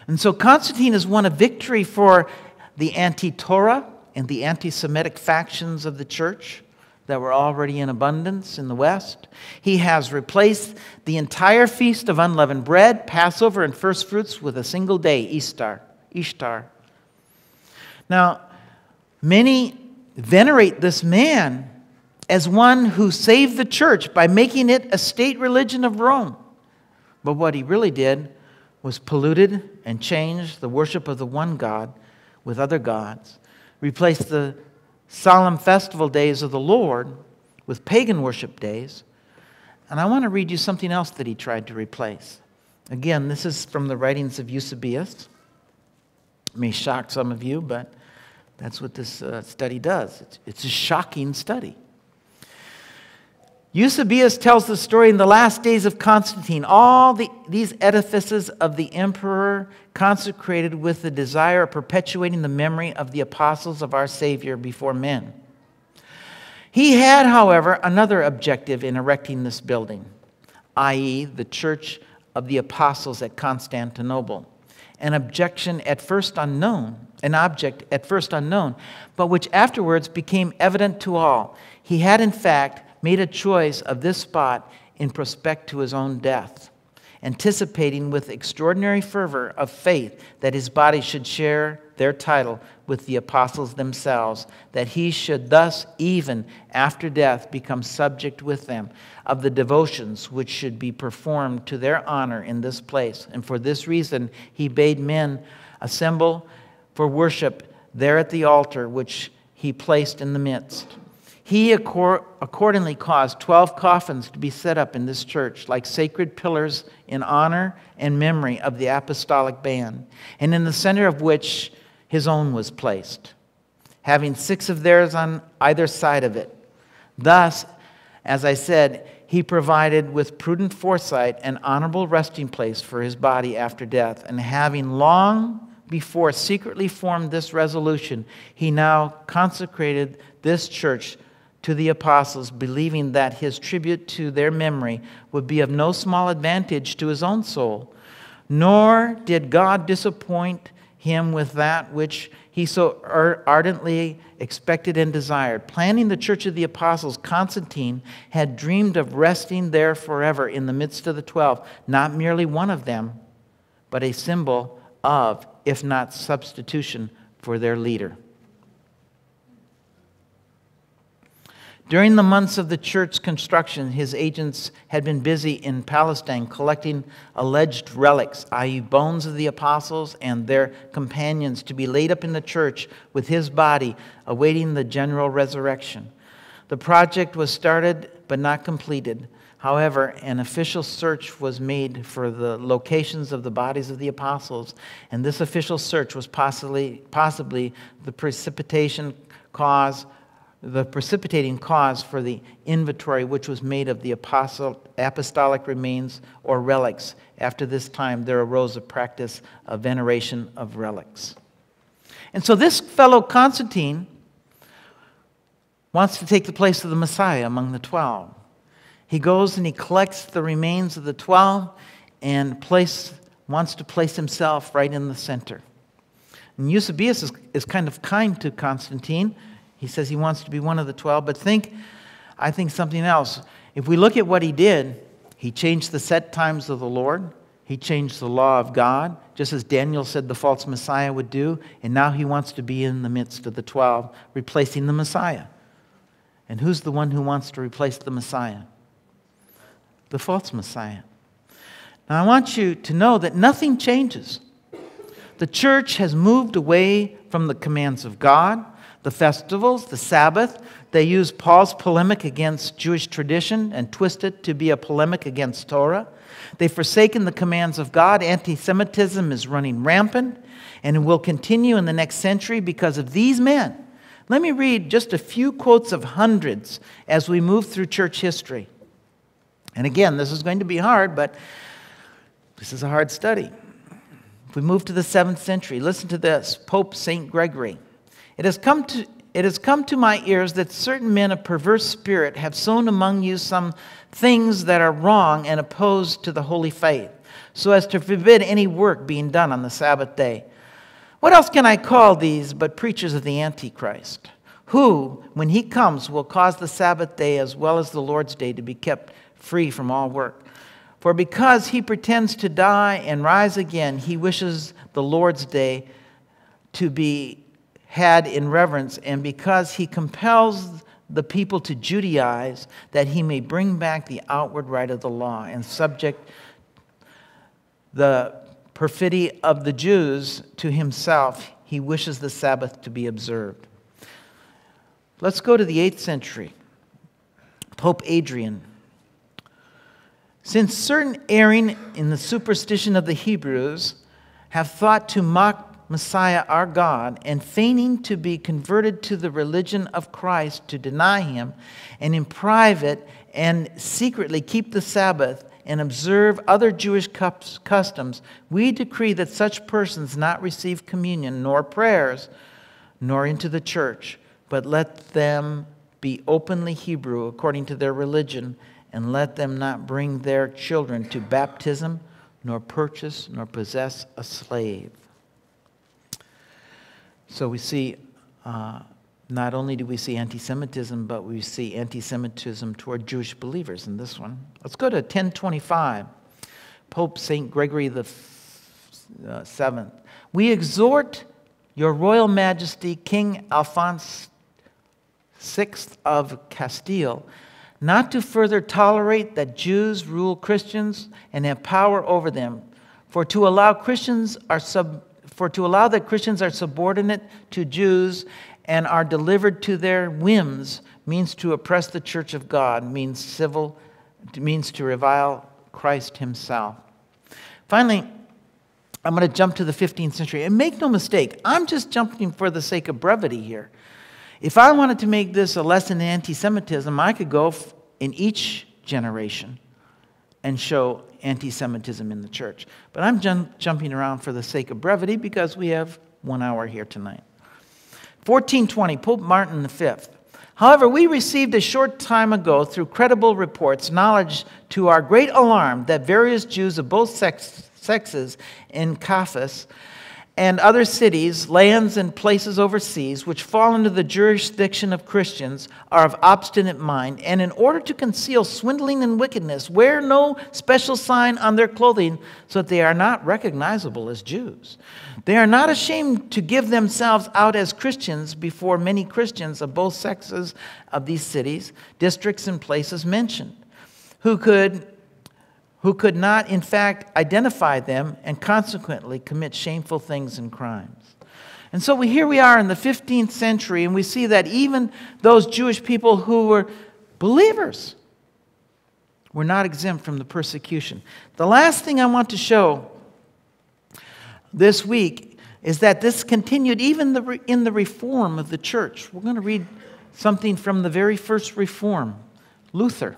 And so Constantine has won a victory for the anti-Torah and the anti-Semitic factions of the church that were already in abundance in the West. He has replaced the entire feast of unleavened bread, Passover, and first fruits with a single day, Ishtar. Now, many venerate this man as one who saved the church by making it a state religion of Rome. But what he really did was polluted and changed the worship of the one God with other gods, replaced the solemn festival days of the Lord with pagan worship days. And I want to read you something else that he tried to replace. Again, this is from the writings of Eusebius. It may shock some of you, but that's what this study does. It's a shocking study. Eusebius tells the story in the last days of Constantine. All these edifices of the emperor consecrated with the desire of perpetuating the memory of the apostles of our Savior before men. He had, however, another objective in erecting this building, i.e., the Church of the Apostles at Constantinople. An object at first unknown, but which afterwards became evident to all. He had, in fact, made a choice of this spot in prospect to his own death, anticipating with extraordinary fervor of faith that his body should share their title with the apostles themselves, that he should thus, even after death, become subject with them of the devotions which should be performed to their honor in this place. And for this reason he bade men assemble for worship there at the altar which he placed in the midst. He accordingly caused 12 coffins to be set up in this church, like sacred pillars in honor and memory of the apostolic band, and in the center of which his own was placed, having 6 of theirs on either side of it. Thus, as I said, he provided with prudent foresight an honorable resting place for his body after death, and having long before secretly formed this resolution, he now consecrated this church to the apostles, believing that his tribute to their memory would be of no small advantage to his own soul. Nor did God disappoint him with that which he so ardently expected and desired. Planning the Church of the Apostles, Constantine had dreamed of resting there forever in the midst of the 12, not merely one of them, but a symbol of, if not substitution, for their leader. During the months of the church's construction, his agents had been busy in Palestine collecting alleged relics, i.e., bones of the apostles and their companions, to be laid up in the church with his body, awaiting the general resurrection. The project was started but not completed. However, an official search was made for the locations of the bodies of the apostles, and this official search was possibly the precipitating cause for the inventory which was made of the apostolic remains or relics. After this time, there arose a practice of veneration of relics. And so this fellow Constantine wants to take the place of the Messiah among the 12. He goes and he collects the remains of the 12 and wants to place himself right in the center. And Eusebius is kind of kind to Constantine. He says he wants to be one of the 12, but I think something else. If we look at what he did, he changed the set times of the Lord. He changed the law of God, just as Daniel said the false Messiah would do, and now he wants to be in the midst of the 12, replacing the Messiah. And who's the one who wants to replace the Messiah? The false Messiah. Now I want you to know that nothing changes. The church has moved away from the commands of God, the festivals, the Sabbath. They use Paul's polemic against Jewish tradition and twist it to be a polemic against Torah. They've forsaken the commands of God. Anti-Semitism is running rampant and will continue in the next century because of these men. Let me read just a few quotes of hundreds as we move through church history. And again, this is going to be hard, but this is a hard study. If we move to the 7th century, listen to this. Pope St. Gregory. It has come to my ears that certain men of perverse spirit have sown among you some things that are wrong and opposed to the holy faith. so as to forbid any work being done on the Sabbath day. What else can I call these but preachers of the Antichrist, who, when he comes, will cause the Sabbath day as well as the Lord's day to be kept free from all work? For because he pretends to die and rise again, he wishes the Lord's day to be had in reverence, and because he compels the people to Judaize, that he may bring back the outward right of the law and subject the perfidy of the Jews to himself, he wishes the Sabbath to be observed. Let's go to the 8th century. Pope Adrian. Since certain erring in the superstition of the Hebrews have thought to mock Messiah our God, and feigning to be converted to the religion of Christ, to deny him, and in private and secretly keep the Sabbath and observe other Jewish customs, we decree that such persons not receive communion, nor prayers, nor into the church, but let them be openly Hebrew according to their religion, and let them not bring their children to baptism, nor purchase, nor possess a slave. So we see, not only do we see anti-Semitism, but we see anti-Semitism toward Jewish believers in this one. Let's go to 1025. Pope St. Gregory the Seventh. We exhort your royal majesty, King Alphonse VI of Castile, not to further tolerate that Jews rule Christians and have power over them, for to allow that Christians are subordinate to Jews and are delivered to their whims means to oppress the church of God, means to revile Christ himself. Finally, I'm going to jump to the 15th century. And make no mistake, I'm just jumping for the sake of brevity here. If I wanted to make this a lesson in anti-Semitism, I could go in each generation and show anti-Semitism in the church. But I'm jumping around for the sake of brevity because we have 1 hour here tonight. 1420, Pope Martin V. However, we received a short time ago, through credible reports, knowledge to our great alarm that various Jews of both sexes in Caucasus and other cities, lands, and places overseas, which fall under the jurisdiction of Christians, are of obstinate mind, and in order to conceal swindling and wickedness, wear no special sign on their clothing, so that they are not recognizable as Jews. They are not ashamed to give themselves out as Christians before many Christians of both sexes of these cities, districts, and places mentioned, who could not, in fact, identify them and consequently commit shameful things and crimes. And so here we are in the 15th century, and we see that even those Jewish people who were believers were not exempt from the persecution. The last thing I want to show this week is that this continued even in the reform of the church. We're going to read something from the very first reform, Luther,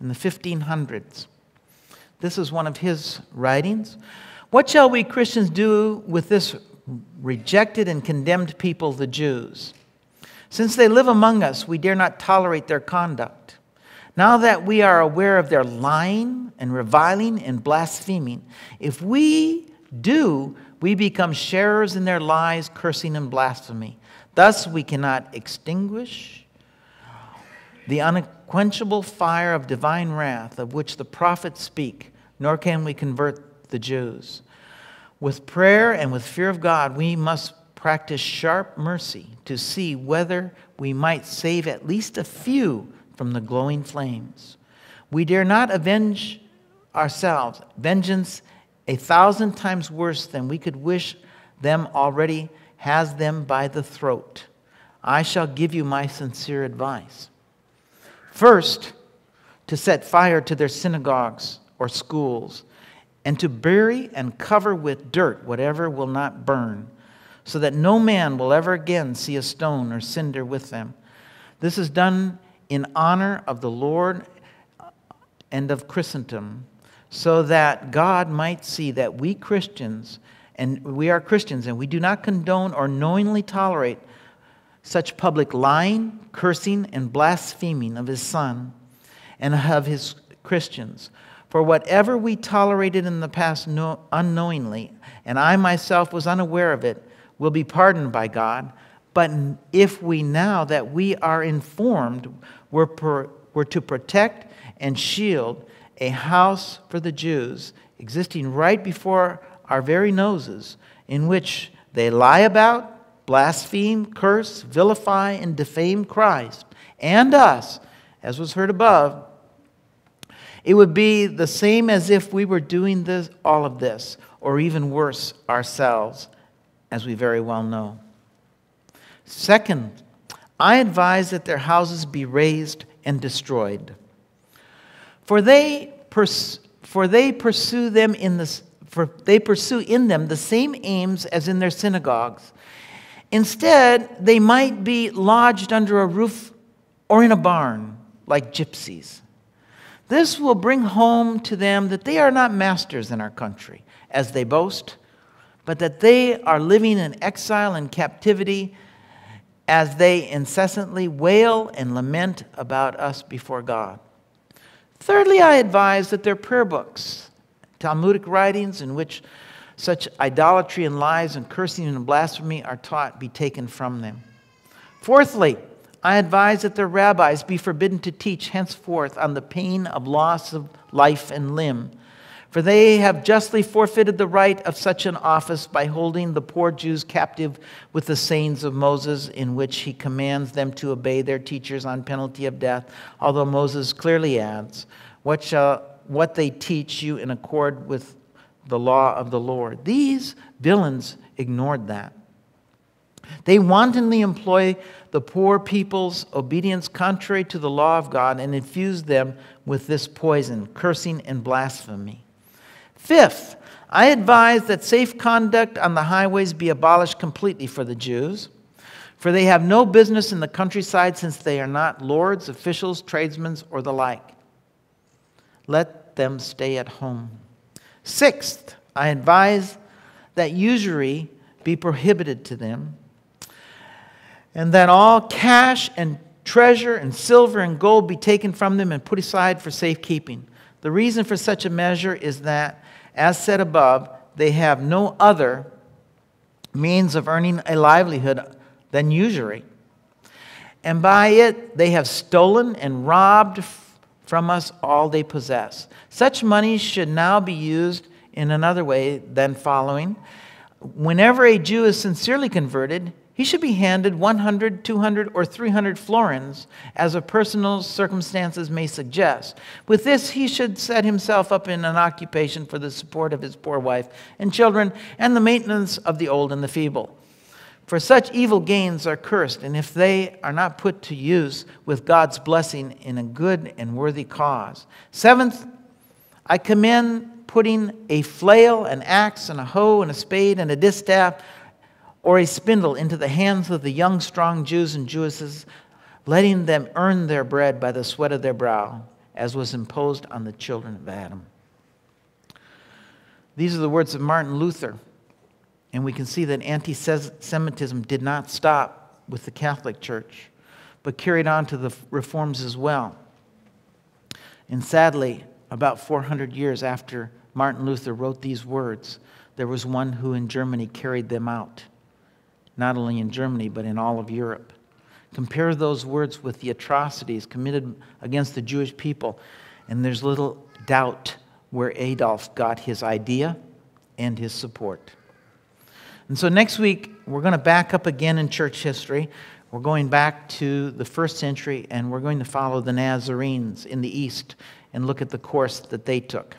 in the 1500s. This is one of his writings. What shall we Christians do with this rejected and condemned people, the Jews? Since they live among us, we dare not tolerate their conduct. Now that we are aware of their lying and reviling and blaspheming, if we do, we become sharers in their lies, cursing and blasphemy. Thus we cannot extinguish the unquenchable fire of divine wrath of which the prophets speak, nor can we convert the Jews. With prayer and with fear of God, we must practice sharp mercy to see whether we might save at least a few from the glowing flames. We dare not avenge ourselves. Vengeance 1,000 times worse than we could wish them already has them by the throat. I shall give you my sincere advice. First, to set fire to their synagogues or schools, and to bury and cover with dirt whatever will not burn, so that no man will ever again see a stone or cinder with them. This is done in honor of the Lord and of Christendom, so that God might see that we are Christians, and we do not condone or knowingly tolerate such public lying, cursing, and blaspheming of his Son and of his Christians. For whatever we tolerated in the past unknowingly, and I myself was unaware of it, will be pardoned by God. But if we now that we are informed, we're to protect and shield a house for the Jews, existing right before our very noses, in which they lie about, blaspheme, curse, vilify, and defame Christ and us, as was heard above, it would be the same as if we were doing all of this, or even worse ourselves, as we very well know. Second, I advise that their houses be razed and destroyed. For they pursue in them the same aims as in their synagogues. Instead, they might be lodged under a roof or in a barn, like gypsies. This will bring home to them that they are not masters in our country, as they boast, but that they are living in exile and captivity, as they incessantly wail and lament about us before God. Thirdly, I advise that their prayer books, Talmudic writings in which such idolatry and lies and cursing and blasphemy are taught, be taken from them. Fourthly, I advise that their rabbis be forbidden to teach henceforth on the pain of loss of life and limb, for they have justly forfeited the right of such an office by holding the poor Jews captive with the sayings of Moses, in which he commands them to obey their teachers on penalty of death, although Moses clearly adds, what they teach you in accord with the law of the Lord. These villains ignored that. They wantonly employ the poor people's obedience contrary to the law of God and infuse them with this poison, cursing and blasphemy. Fifth, I advise that safe conduct on the highways be abolished completely for the Jews, for they have no business in the countryside, since they are not lords, officials, tradesmen, or the like. Let them stay at home. Sixth, I advise that usury be prohibited to them, and that all cash and treasure and silver and gold be taken from them and put aside for safekeeping. The reason for such a measure is that, as said above, they have no other means of earning a livelihood than usury. And by it they have stolen and robbed from us all they possess. Such money should now be used in another way than following. Whenever a Jew is sincerely converted, he should be handed 100, 200, or 300 florins, as a personal circumstances may suggest. With this, he should set himself up in an occupation for the support of his poor wife and children, and the maintenance of the old and the feeble. For such evil gains are cursed, and if they are not put to use with God's blessing in a good and worthy cause. Seventh, I commend putting a flail, an axe, and a hoe, and a spade, and a distaff, or a spindle into the hands of the young, strong Jews and Jewesses, letting them earn their bread by the sweat of their brow, as was imposed on the children of Adam. These are the words of Martin Luther, and we can see that anti-Semitism did not stop with the Catholic Church, but carried on to the Reforms as well. And sadly, about 400 years after Martin Luther wrote these words, there was one who in Germany carried them out. Not only in Germany, but in all of Europe. Compare those words with the atrocities committed against the Jewish people, and there's little doubt where Adolf got his idea and his support. And so next week, we're going to back up again in church history. We're going back to the 1st century, and we're going to follow the Nazarenes in the East and look at the course that they took.